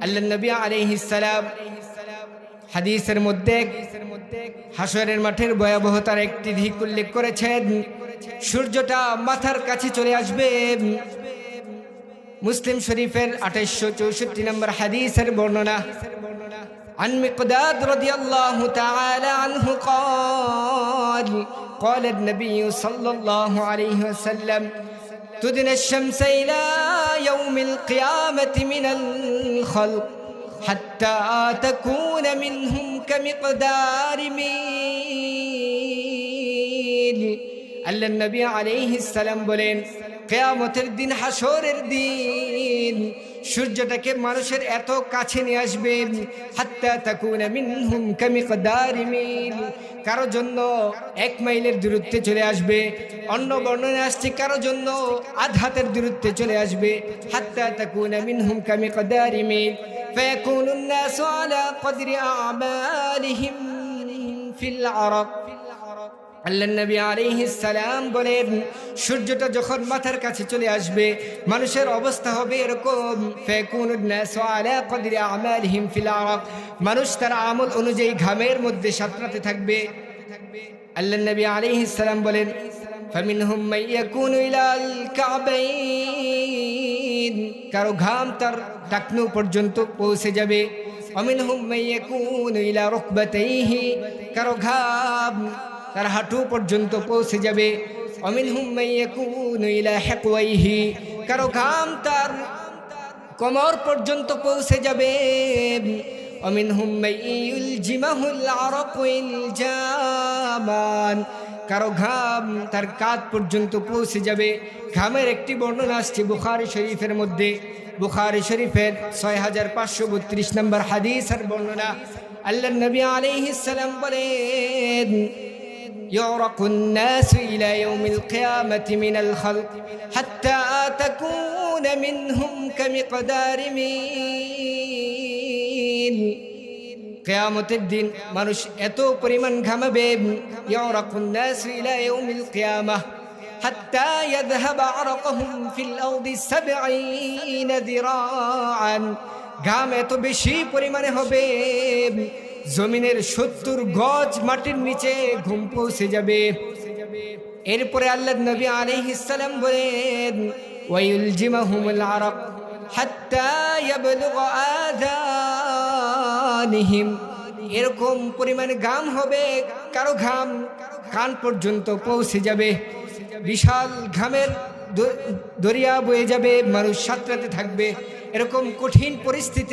আল্লাহর নবী আলাইহিস সালাম হাদিসের মধ্যে হাসরের মাঠের ভয়াবহতার একটি দিক উল্লেখ করেছেন। সূর্যটা মাথার কাছে চলে আসবে। মুসলিম শরীফের 2864 নম্বর হাদিসের বর্ণনা। عن مقداد رضي الله تعالى عنه قال قال النبي صلى الله عليه وسلم تدنى الشمس إلى يوم القيامة من الخلق حتى تكون منهم كمقدار ميل আল্লাহ নবী আলাইহিস সালাম বলেন, কিয়ামতের দিন, হাসরের দিন সূর্যটাকে মানুষের এত কাছে নিয়ে আসবে, হাত্তা তাকুনা মিনহুম কামিকদারি মিল, কারো জন্য 1 মাইলের দূরত্বে চলে আসবে। অন্য বর্ণনায় আসছে কারো জন্য আধ হাতের দূরত্বে চলে আসবে। হাত্তা তাকুনা মিনহুম কামিকদারি মিল ফায়াকুনুন নাসু আলা কদরি আমালিহিম ফিল আরাক। আল্লাহ নবী আলাইহিস সালাম বলেন, সূর্যটা যখন মাথার কাছে চলে আসবে মানুষের অবস্থা হবে এরকম, ফায়াকুনুন নাসু আলা কদরি আমালিহিম ফিল আরাক, মানুষ তার আমল অনুযায়ী ঘামের মধ্যে সাঁতরাতে থাকবে। আল্লাহ নবী আলাইহিস সালাম বলেন, ফামিনহুম মান ইয়াকুনু ইলাল কাবাইন, কারো ঘাম তার টাকনু পর্যন্ত পৌঁছে যাবে। ওয়ামিনহুম মান ইয়াকুনু ইলা রুকবাতাইহি, কারো ঘাম তার হাঁটু পর্যন্ত পৌঁছে যাবে। ওয়ামিনহুম মান ইয়াকুনু ইলা হিকওয়াইহি, কারো ঘাম তার কোমর পর্যন্ত পৌঁছে যাবে। ওয়ামিনহুম মান ইউলজিমাহুল আরাকু ইলজামান, কারো ঘাম তার কাঁধ পর্যন্ত পৌঁছে যাবে। ঘামের একটি বর্ণনা আসছে বুখারী শরীফের মধ্যে, বুখারী শরীফের 6532 নম্বর হাদিসের বর্ণনা। আল্লাহর নবী আলাইহিস সালাম বলেন, يعرق الناس إلى يوم القيامة من الخلق حتى تكون منهم كمقدار ميل। কিয়ামতের দিন মানুষ এত পরিমাণ ঘামাবে, يعرق الناس إلى يوم القيامة حتى يذهب عرقهم في الأرض 70 ذراعا, ঘাম এত বেশি পরিমাণে হবে জমিনের 70 গজ মাটির নিচে ঘুম পৌঁছে যাবে। এরপরে আল্লাহর নবী আলাইহিস সালাম বলেন, ওয়ায়ুলজিমাহুমুল আরাক হাত্তা ইয়াবলুগা আযানিহিম, এরকম পরিমাণে ঘাম হবে কারো ঘাম কান পর্যন্ত পৌঁছে যাবে। বিশাল ঘামের দরিয়া বয়ে যাবে, মানুষ সাঁতরাতে থাকবে। এরকম কঠিন পরিস্থিতি